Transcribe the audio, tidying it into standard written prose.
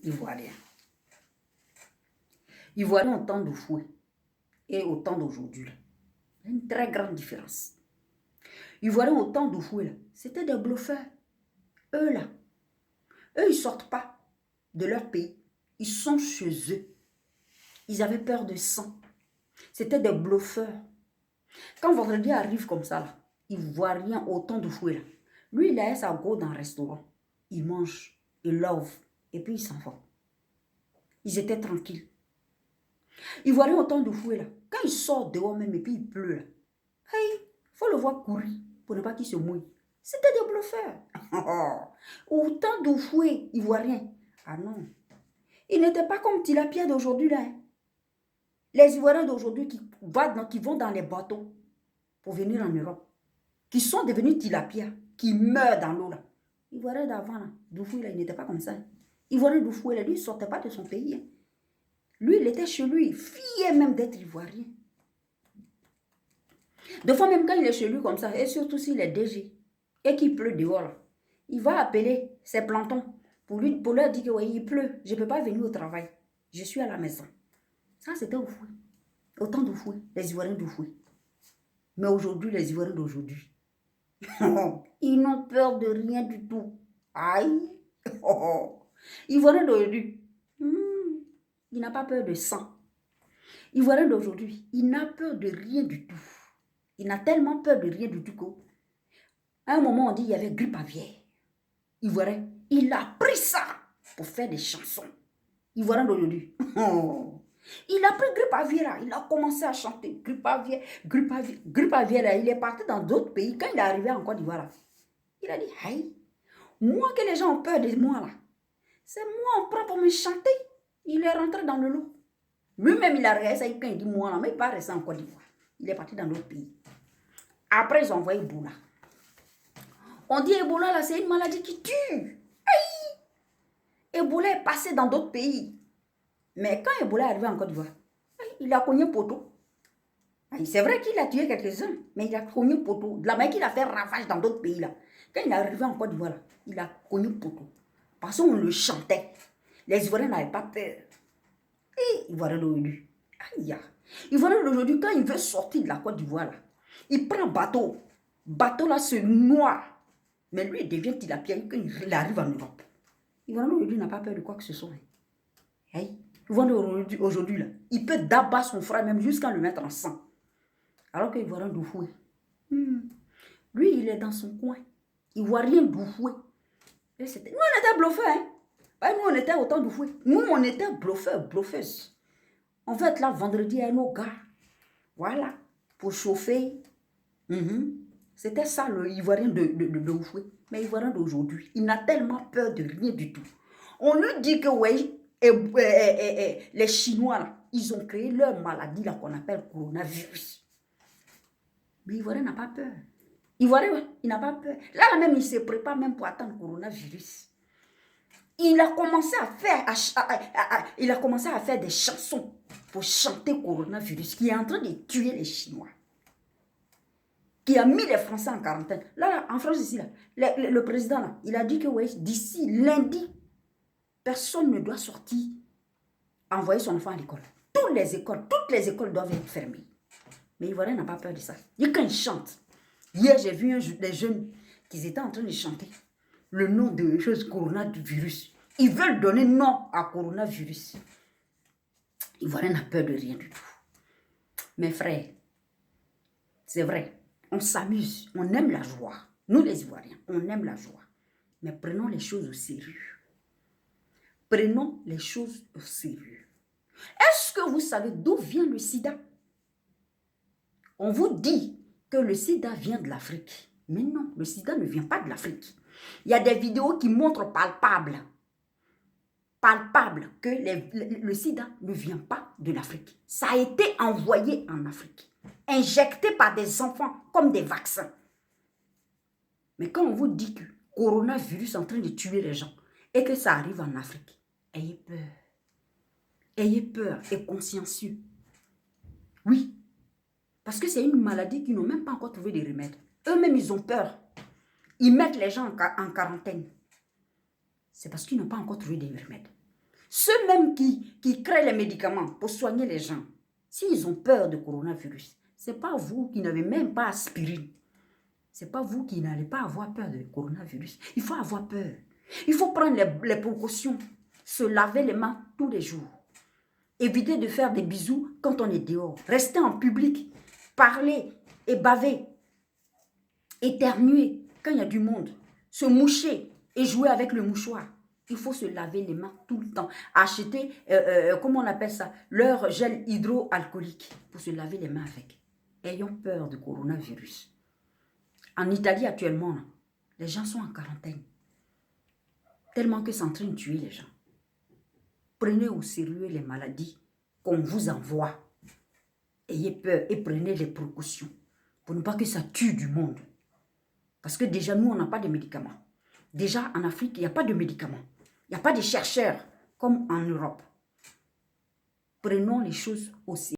Ivoirien. Ivoirien au temps de Fouet et au temps d'aujourd'hui. Il y a une très grande différence. Ivoirien au temps de Fouet, c'était des bluffeurs. Eux là, eux ils ne sortent pas de leur pays. Ils sont chez eux. Ils avaient peur de sang. C'était des bluffeurs. Quand vendredi arrive comme ça, là, Ivoirien au temps de Fouet, là, lui il a sa go dans un restaurant. Il mange, il love, et puis il s'en va. Ils étaient tranquilles. Ivoirien au temps de Fouet, là, quand il sort dehors même et puis il pleut, là, hey, faut le voir courir pour ne pas qu'il se mouille. C'était des bluffeurs. Autant de Fouet, Ivoirien. Ah non. Il n'était pas comme Tilapia d'aujourd'hui là. Hein. Les Ivoiriens d'aujourd'hui qui vont dans les bateaux pour venir en Europe, qui sont devenus Tilapia, qui meurent dans l'eau là. Ivoirien d'avant là, Doufoué là, il n'était pas comme ça. Hein. Ivoirien Doufoué là, lui, il ne sortait pas de son pays. Hein. Lui, il était chez lui, fier même d'être Ivoirien. Des fois même quand il est chez lui comme ça, et surtout s'il est DG, et qu'il pleut dehors là, il va appeler ses plantons pour leur dire que ouais, il pleut, je ne peux pas venir au travail, je suis à la maison. Ça c'était au fouet, autant de fouet, les Ivoiriens de fouet. Mais aujourd'hui, les Ivoiriens d'aujourd'hui, ils n'ont peur de rien du tout. Aïe! Ivoirien d'aujourd'hui, il n'a pas peur de sang. Ivoirien d'aujourd'hui, il n'a peur de rien du tout. Il n'a tellement peur de rien du tout qu'à un moment, on dit qu'il y avait grippe aviaire. Ivoirien, il a pris ça pour faire des chansons. Ivoirien d'aujourd'hui. Il a pris grippe aviaire, il a commencé à chanter grippe aviaire, grippe aviaire, grippe aviaire. Il est parti dans d'autres pays. Quand il est arrivé en Côte d'Ivoire, il a dit, hey, moi que les gens ont peur de moi là, c'est moi on prend pour me chanter. Il est rentré dans le lot. Lui-même, il a regardé ça quand il dit moi là, mais il n'est pas resté en Côte d'Ivoire. Il est parti dans d'autres pays. Après, ils ont envoyé Ebola. On dit Ebola là, c'est une maladie qui tue. Hey! Ebola est passé dans d'autres pays. Mais quand Ebola est arrivé en Côte d'Ivoire, il a cogné poteau. C'est vrai qu'il a tué quelques-uns, mais il a cogné poteau. De la manière qu'il a fait ravage dans d'autres pays là. Quand il est arrivé en Côte d'Ivoire, il a cogné poteau. Parce qu'on le chantait. Les Ivoiriens n'avaient pas peur. Et Ivoirien d'aujourd'hui. Aïe. Ivoirien d'aujourd'hui, quand il veut sortir de la Côte d'Ivoire, il prend bateau. Bateau là se noie. Mais lui, il devient tilapia quand il arrive en Europe. Ivoirien d'aujourd'hui n'a pas peur de quoi que ce soit. Hey. Ivoirien d'aujourd'hui, là, il peut d'abattre son frère même jusqu'à le mettre en sang. Alors que Ivoirien d'Oufoué, lui, il est dans son coin. Ivoirien d'Oufoué. Nous, on était bluffeurs. Hein? Nous, on était autant d'Oufoué. Nous, on était bluffeurs, bluffeuses. En fait, là, vendredi, il y a nos gars. Voilà. Pour chauffer. C'était ça, le Ivoirien de Oufoué. Mais Ivoirien d'aujourd'hui, il n'a tellement peur de rien du tout. On lui dit que, ouais, les Chinois, là, ils ont créé leur maladie là qu'on appelle coronavirus. Mais Ivoirien n'a pas peur. Ivoirien, il n'a pas peur. Là même, il se prépare même pour attendre le coronavirus. Il a commencé à faire des chansons pour chanter coronavirus qui est en train de tuer les Chinois. Qui a mis les Français en quarantaine. Là, en France ici, là, le président, là, il a dit que ouais, d'ici lundi, personne ne doit sortir envoyer son enfant à l'école. Toutes les écoles doivent être fermées. Mais Ivoirien n'a pas peur de ça. Et quand il chante, hier j'ai vu des jeunes qui étaient en train de chanter le nom de coronavirus. Ils veulent donner nom à coronavirus. Ivoirien n'a peur de rien du tout. Mes frères, c'est vrai, on s'amuse, on aime la joie. Nous les Ivoiriens, on aime la joie. Mais prenons les choses au sérieux. Prenons les choses au sérieux. Est-ce que vous savez d'où vient le sida? On vous dit que le sida vient de l'Afrique. Mais non, le sida ne vient pas de l'Afrique. Il y a des vidéos qui montrent palpable que le sida ne vient pas de l'Afrique. Ça a été envoyé en Afrique, injecté par des enfants comme des vaccins. Mais quand on vous dit que le coronavirus est en train de tuer les gens et que ça arrive en Afrique, ayez peur. Ayez peur et consciencieux. Oui. Parce que c'est une maladie qui n'ont même pas encore trouvé de remède. Eux-mêmes, ils ont peur. Ils mettent les gens en quarantaine. C'est parce qu'ils n'ont pas encore trouvé des remèdes. Ceux même qui créent les médicaments pour soigner les gens, s'ils ont peur de coronavirus, ce n'est pas vous qui n'avez même pas aspirine. Ce n'est pas vous qui n'allez pas avoir peur de coronavirus. Il faut avoir peur. Il faut prendre les précautions. Se laver les mains tous les jours. Éviter de faire des bisous quand on est dehors. Rester en public. Parler et baver. Éternuer quand il y a du monde. Se moucher et jouer avec le mouchoir. Il faut se laver les mains tout le temps. Acheter, comment on appelle ça, leur gel hydroalcoolique pour se laver les mains avec. Ayons peur du coronavirus. En Italie actuellement, les gens sont en quarantaine. Tellement que c'est en train de tuer les gens. Prenez au sérieux les maladies qu'on vous envoie. Ayez peur et prenez les précautions pour ne pas que ça tue du monde. Parce que déjà, nous, on n'a pas de médicaments. Déjà, en Afrique, il n'y a pas de médicaments. Il n'y a pas de chercheurs comme en Europe. Prenons les choses au sérieux.